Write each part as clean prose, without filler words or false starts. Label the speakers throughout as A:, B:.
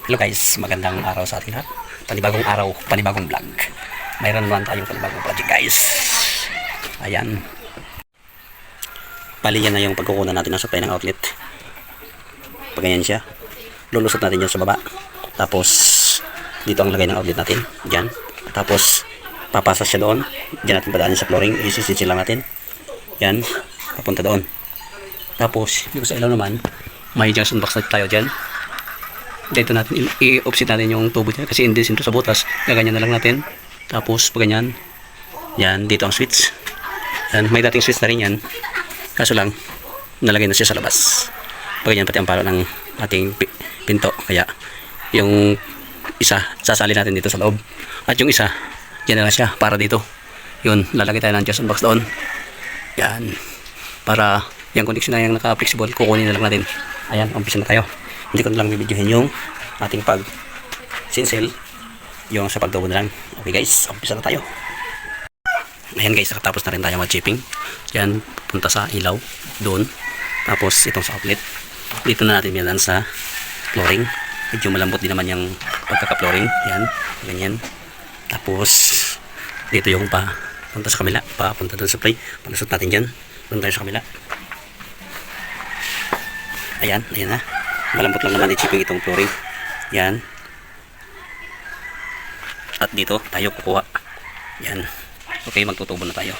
A: Hello guys, magandang araw sa ating lahat. Panibagong araw, panibagong vlog. Mayroon naman tayong panibagong project guys. Ayan. Bali yan na yung pagkukunan natin ng supply ng outlet. Pag ganyan siya, lulusot natin yan sa baba. Tapos, dito ang lagay ng outlet natin. Diyan. Tapos, papasas siya doon. Diyan natin padaanin sa flooring. Isisit lang natin. Yan. Papunta doon. Tapos, yung sa ilaw naman, may junction box na tayo dyan. Dito natin i-offset natin yung tubo niya kasi hindi sinto sa butas. Gaganyan na lang natin. Tapos pag ganyan, yan dito ang switch. Yan, may dating switch na rin yan. Kaso lang nalagay na siya sa labas. Pag ganyan pati ang palo ng ating pinto. Kaya yung isa sasali natin dito sa loob. At yung isa diyan na lang siya para dito. Yun, lalagay tayo ng junction box doon. Yan. Para yung connection na yung naka-flexible, kukunin na lang natin. Ayan, umpisa na tayo. Hindi ko na lang bibidyohin yung ating pag sinsel yung sa pagtubo na lang. Okay guys, umpisa na tayo. Ayan guys, nakatapos na rin tayo mag-chipping. Yan, punta sa ilaw doon. Tapos itong sa outlet. Dito na natin yan sa flooring. Medyo malambot din naman yung pagkaka-flooring. Yan, ganyan. Tapos dito yung punta sa kabila, papunta doon sa play. Palusot natin dyan. Doon tayo sa kabila. Ayan, ayan na. Malambot lang naman i-chipping itong flooring. Yan. At dito tayo kukuha. Yan. Okay, magtutubo na tayo.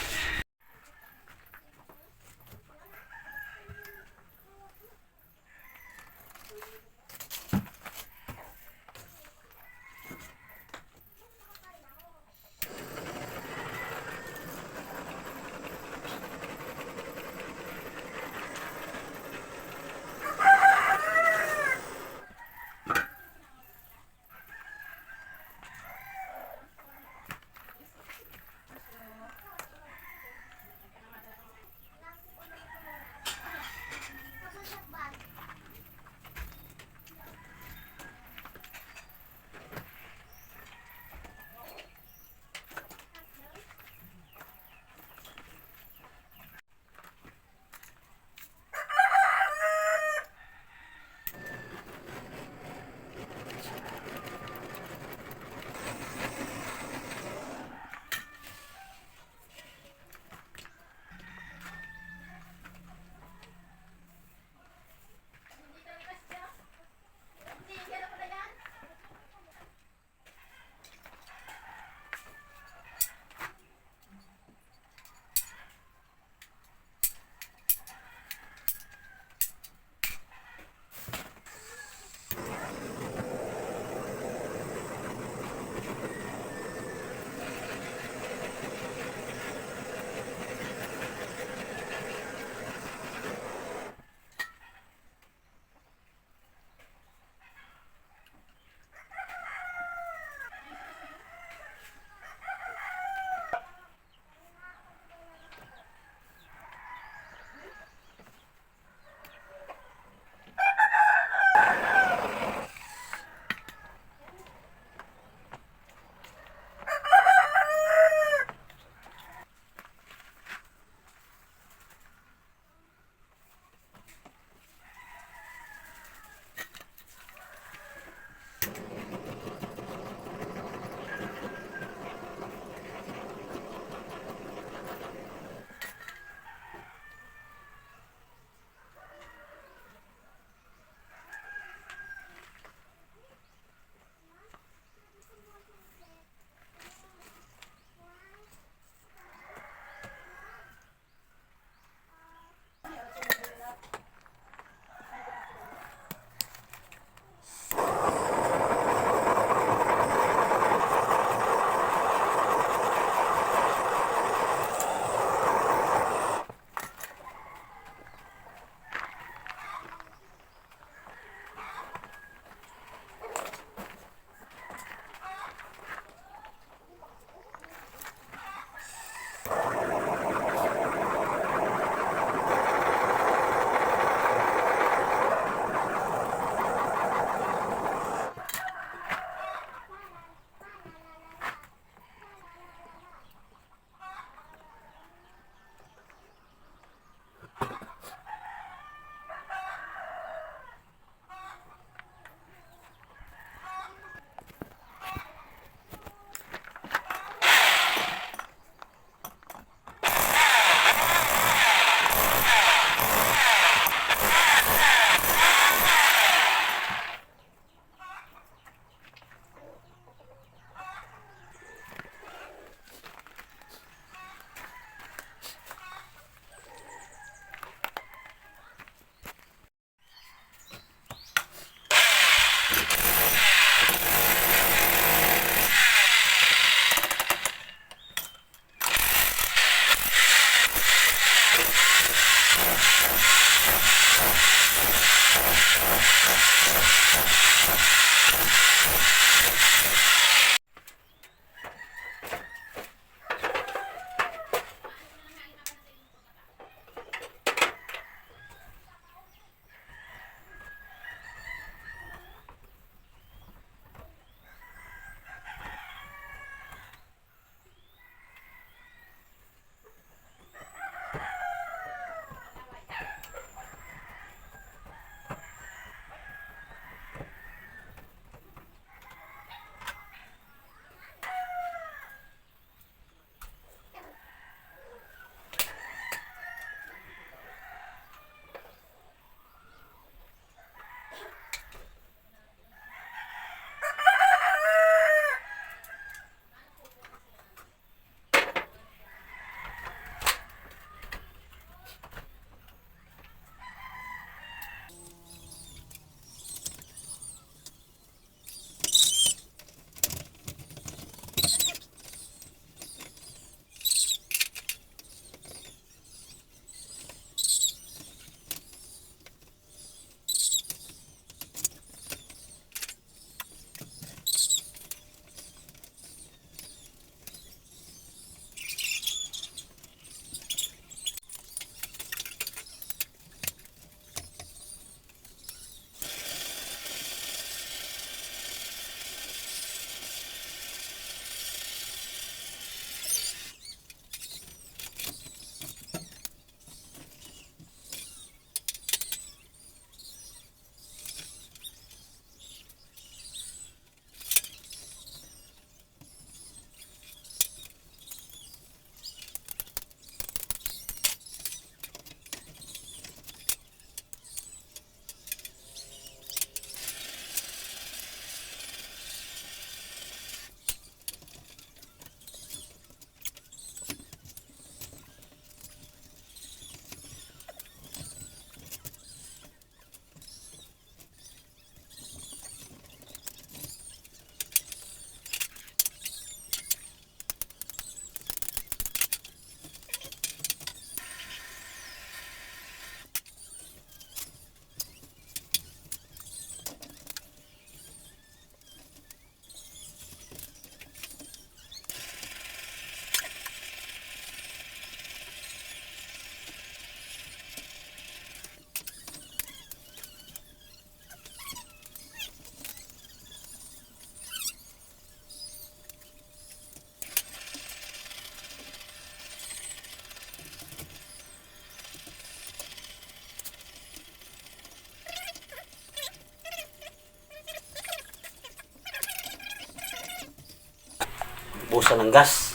A: Busa ng gas.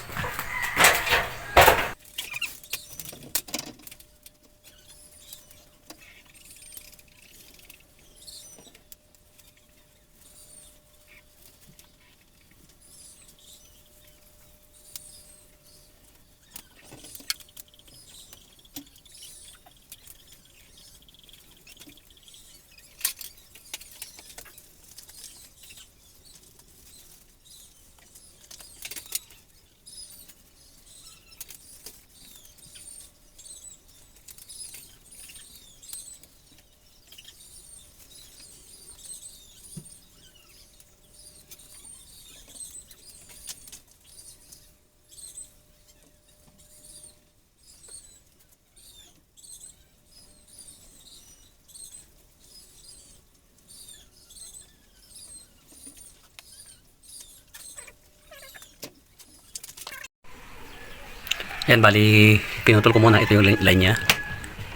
A: Yan, bali, pinutol ko muna. Ito yung line niya.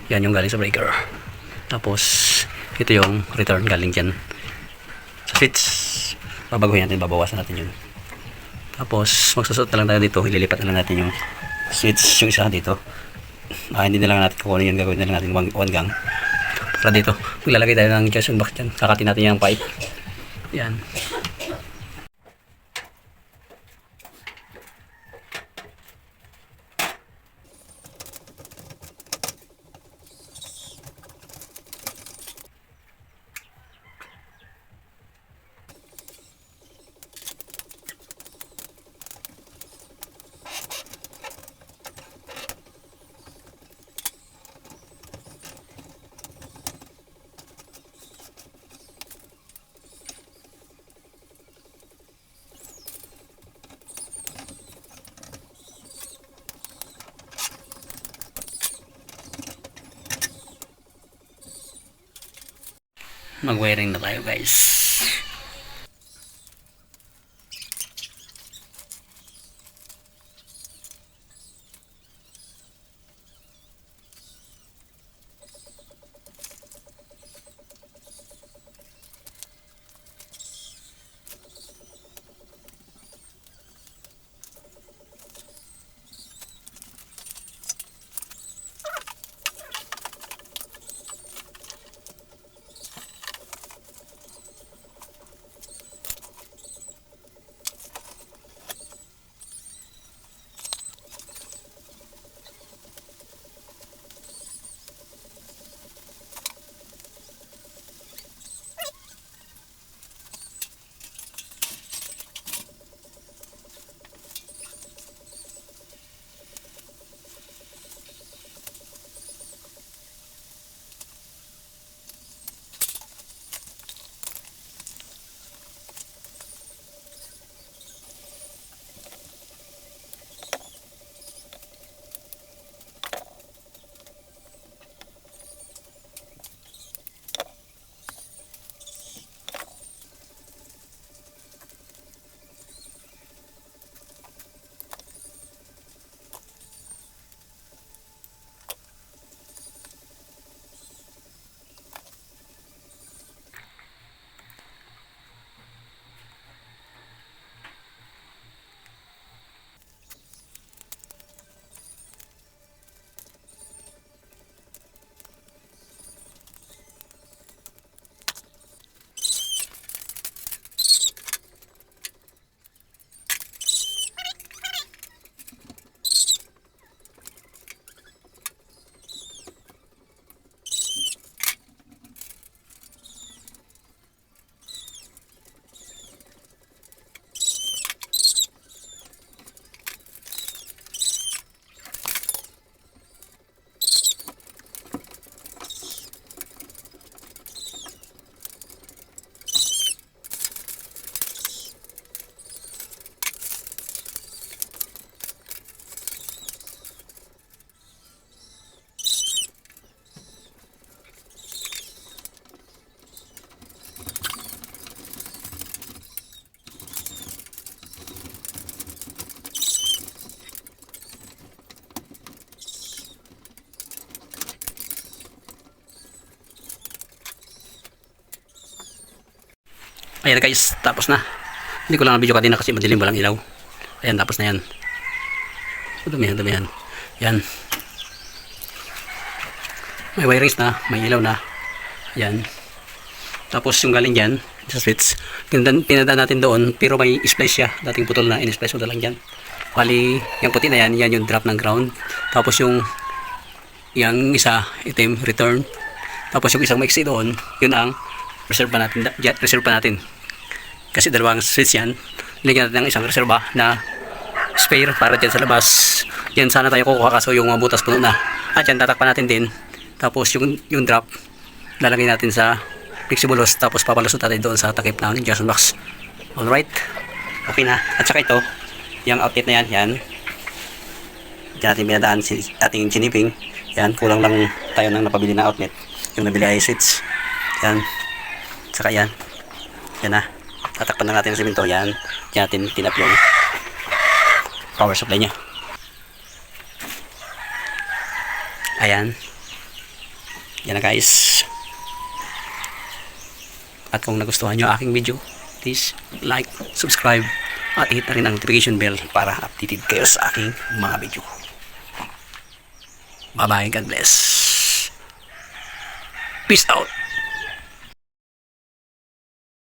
A: Yan yung galing sa breaker. Tapos, ito yung return galing dyan sa switch. Babaguhin natin, babawasan natin yun. Tapos, magsusot na lang tayo dito. Ililipat na lang natin yung switch, yung isa dito. Hindi na lang natin kung ano yun. Gagawin na lang natin one gang. Para dito, maglalagay tayo ng junction box dyan. Kakatin natin yung pipe. Yan. mag-wiring na tayo guys. Ayan guys, tapos na. Hindi ko lang na video kanina kasi madilim, walang ilaw. Ayan, tapos na yan. Damihan, damihan. Yan. May wirings na, may ilaw na. Ayan. Tapos yung galing dyan, sa switch, pinadaan natin doon, pero may splice siya. Dating putol na, in-splice mo na lang dyan. Bali, yung puti na yan, yan yung drop ng ground. Tapos yung isa, item, return. Tapos yung isang maiksi doon, yun ang reserve pa natin. Kasi dalawang switch yan. Nilagyan natin ng isang reserva na spare para dyan sa labas. Yan sana tayo kukuha kaso yung mga butas puno na. At yan tatakpan natin din. Tapos yung drop lalagay natin sa flexibulos. Tapos papalusot natin doon sa takip ng Johnson box. Alright. Okay na. At saka ito, yung outlet na yan. Yan. Diyan natin pinadaan ating chiniping. Yan. Kulang lang tayo ng napabili na outlet. Yung nabili ay switch. Yan. Saka yan. Yan na. Tatakpan na natin ang simento. Yan. Yan natin tinap yung power supply nya. Ayan. Yan na guys. At kung nagustuhan nyo aking video, please like, subscribe, at hit na rin ang notification bell para updated kayo sa aking mga video. Bye bye. God bless. Peace out.